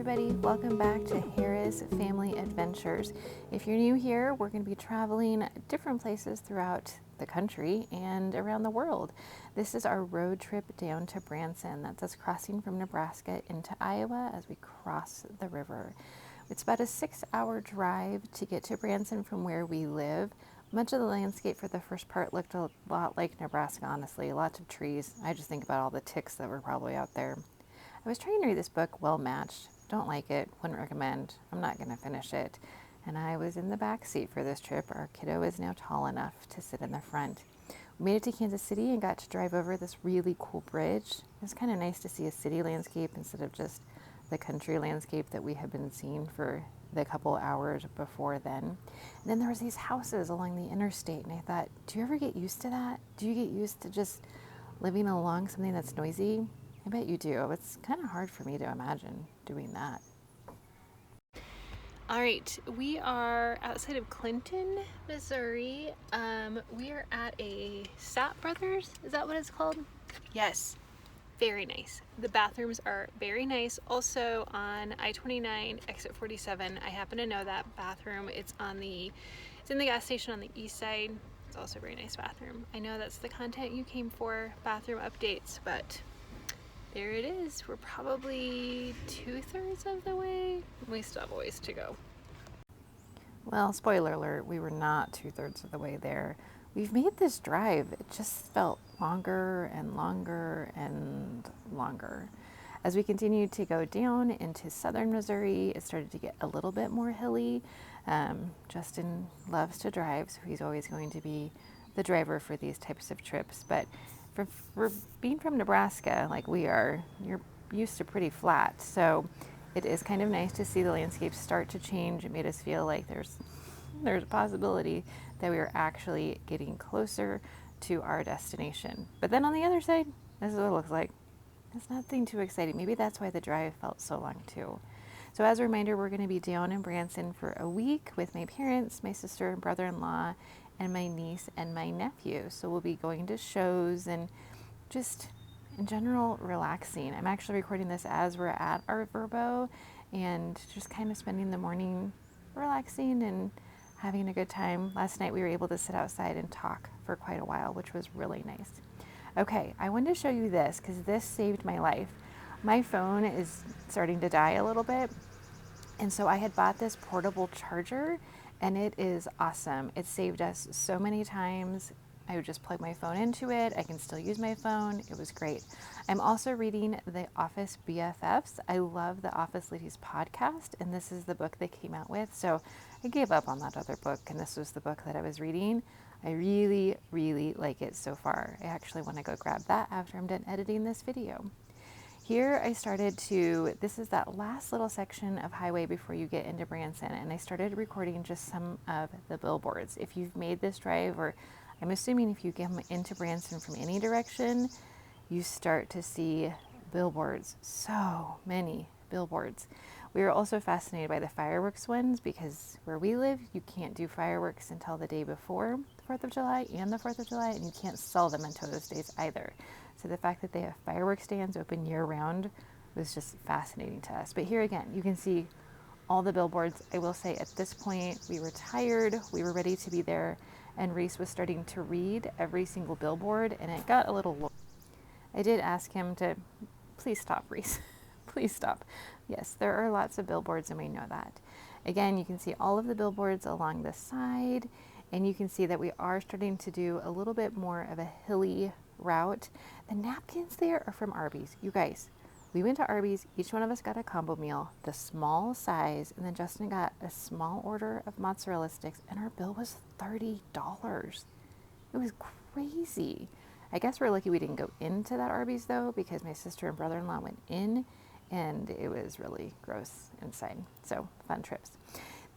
everybody, welcome back to Harris Family Adventures. If you're new here, we're going to be traveling different places throughout the country and around the world. This is our road trip down to Branson. That's us crossing from Nebraska into Iowa as we cross the river. It's about a 6-hour drive to get to Branson from where we live. Much of the landscape for the first part looked a lot like Nebraska, honestly. Lots of trees. I just think about all the ticks that were probably out there. I was trying to read this book, Well Matched. Don't like it, wouldn't recommend. I'm not going to finish it. And I was in the back seat for this trip. Our kiddo is now tall enough to sit in the front. We made it to Kansas City and got to drive over this really cool bridge. It was kind of nice to see a city landscape instead of just the country landscape that we had been seeing for the couple hours before then. And then there was these houses along the interstate, and I thought, do you ever get used to that? Do you get used to just living along something that's noisy? I bet you do. It's kind of hard for me to imagine doing that. All right, we are outside of Clinton, Missouri. We are at a Sapp Brothers. Is that what it's called? Yes. Very nice. The bathrooms are very nice. Also on I-29, exit 47. I happen to know that bathroom. It's in the gas station on the east side. It's also a very nice bathroom. I know that's the content you came for, bathroom updates, but there it is. We're probably 2/3 of the way. We still have a ways to go. Well, spoiler alert, we were not 2/3 of the way there. We've made this drive. It just felt longer and longer and longer. As we continued to go down into southern Missouri, it started to get a little bit more hilly. Justin loves to drive, so he's always going to be the driver for these types of trips. But for being from Nebraska, like we are, you're used to pretty flat. So it is kind of nice to see the landscape start to change. It made us feel like there's a possibility that we are actually getting closer to our destination. But then on the other side, this is what it looks like. It's nothing too exciting. Maybe that's why the drive felt so long too. So as a reminder, we're going to be down in Branson for a week with my parents, my sister and brother-in-law, and my niece and my nephew. So we'll be going to shows and just in general relaxing. I'm actually recording this as we're at our Verbo and just kind of spending the morning relaxing and having a good time. Last night we were able to sit outside and talk for quite a while, which was really nice. Okay, I wanted to show you this because this saved my life. My phone is starting to die a little bit, and so I had bought this portable charger, and it is awesome. It saved us so many times. I would just plug my phone into it. I can still use my phone. It was great. I'm also reading The Office BFFs. I love the Office Ladies podcast, and this is the book they came out with. So I gave up on that other book, and this was the book that I was reading. I really, really like it so far. I actually want to go grab that after I'm done editing this video. Here I started this is that last little section of highway before you get into Branson, and I started recording just some of the billboards. If you've made this drive, or I'm assuming if you get into Branson from any direction, you start to see billboards. So many billboards. We were also fascinated by the fireworks ones because where we live, you can't do fireworks until the day before the 4th of July and the 4th of July, and you can't sell them until those days either. So the fact that they have fireworks stands open year round was just fascinating to us. But here again, you can see all the billboards. I will say at this point, we were tired, we were ready to be there, and Reese was starting to read every single billboard, and it got a little low. I did ask him to, please stop, Reese. Please stop. Yes, there are lots of billboards, and we know that. Again, you can see all of the billboards along the side, and you can see that we are starting to do a little bit more of a hilly route. The napkins there are from Arby's. You guys, we went to Arby's. Each one of us got a combo meal, the small size, and then Justin got a small order of mozzarella sticks, and our bill was $30. It was crazy. I guess we're lucky we didn't go into that Arby's though, because my sister and brother-in-law went in, and it was really gross inside. So fun trips.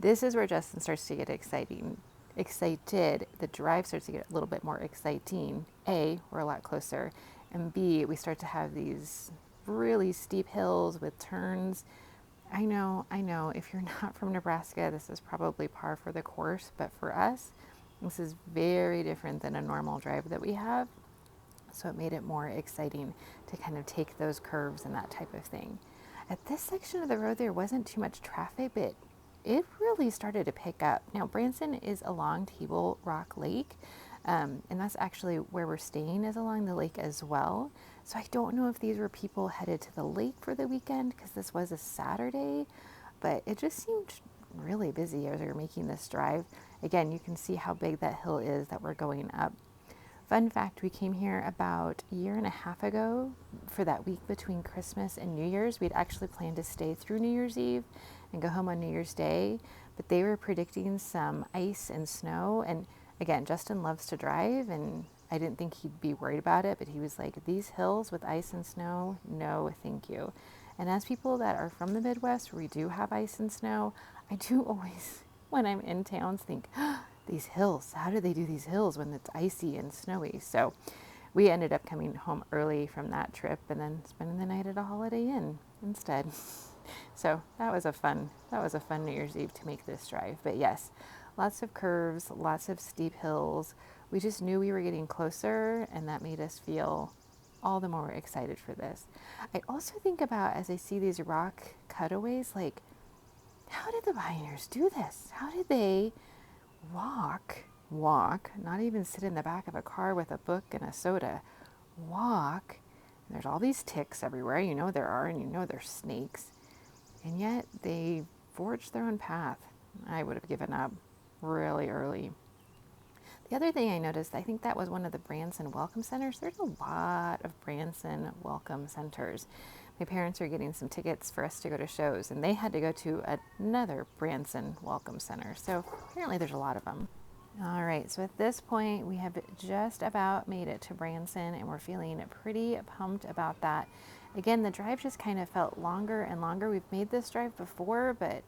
This is where Justin starts to get excited. The drive starts to get a little bit more exciting. A, we're a lot closer, and B, we start to have these really steep hills with turns. I know, if you're not from Nebraska, this is probably par for the course, but for us, this is very different than a normal drive that we have. So it made it more exciting to kind of take those curves and that type of thing. At this section of the road, there wasn't too much traffic, but it really started to pick up. Now, Branson is along Table Rock Lake, and that's actually where we're staying, is along the lake as well. So I don't know if these were people headed to the lake for the weekend, because this was a Saturday, but it just seemed really busy as we were making this drive. Again, you can see how big that hill is that we're going up. Fun fact, we came here about a year and a half ago for that week between Christmas and New Year's. We'd actually planned to stay through New Year's Eve and go home on New Year's Day, but they were predicting some ice and snow. And again, Justin loves to drive, and I didn't think he'd be worried about it, but he was like, these hills with ice and snow, no, thank you. And as people that are from the Midwest, where we do have ice and snow, I do always, when I'm in towns, think, these hills, how do they do these hills when it's icy and snowy? So we ended up coming home early from that trip and then spending the night at a Holiday Inn instead. So that was a fun New Year's Eve to make this drive. But yes, lots of curves, lots of steep hills. We just knew we were getting closer, and that made us feel all the more excited for this. I also think about, as I see these rock cutaways, like, how did the pioneers do this? How did they walk, not even sit in the back of a car with a book and a soda, walk? There's all these ticks everywhere, you know there are, and you know there's snakes, and yet they forged their own path. I would have given up really early. The other thing I noticed, I think that was one of the Branson Welcome Centers. There's a lot of Branson Welcome Centers. My parents are getting some tickets for us to go to shows, and they had to go to another Branson Welcome Center. So apparently there's a lot of them. All right, so at this point, we have just about made it to Branson, and we're feeling pretty pumped about that. Again, the drive just kind of felt longer and longer. We've made this drive before, but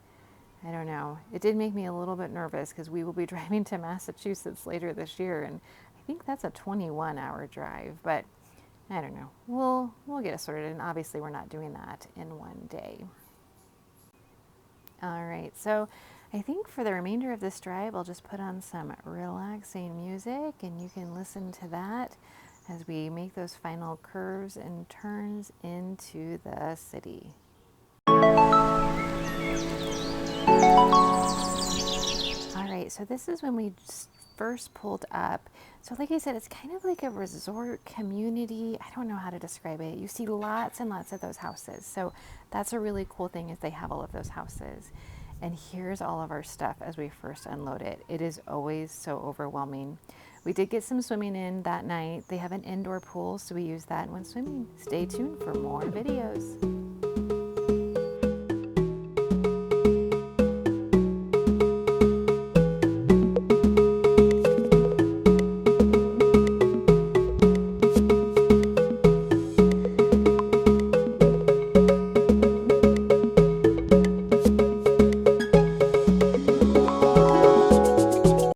I don't know. It did make me a little bit nervous because we will be driving to Massachusetts later this year, and I think that's a 21-hour drive, but I don't know. We'll get it sorted, and obviously we're not doing that in one day. All right, so I think for the remainder of this drive, I'll just put on some relaxing music, and you can listen to that as we make those final curves and turns into the city. All right, so this is when we first pulled up. So like I said, it's kind of like a resort community. I don't know how to describe it. You see lots and lots of those houses. So that's a really cool thing, is they have all of those houses. And here's all of our stuff as we first unload it. It is always so overwhelming. We did get some swimming in that night. They have an indoor pool, so we use that when swimming. Stay tuned for more videos.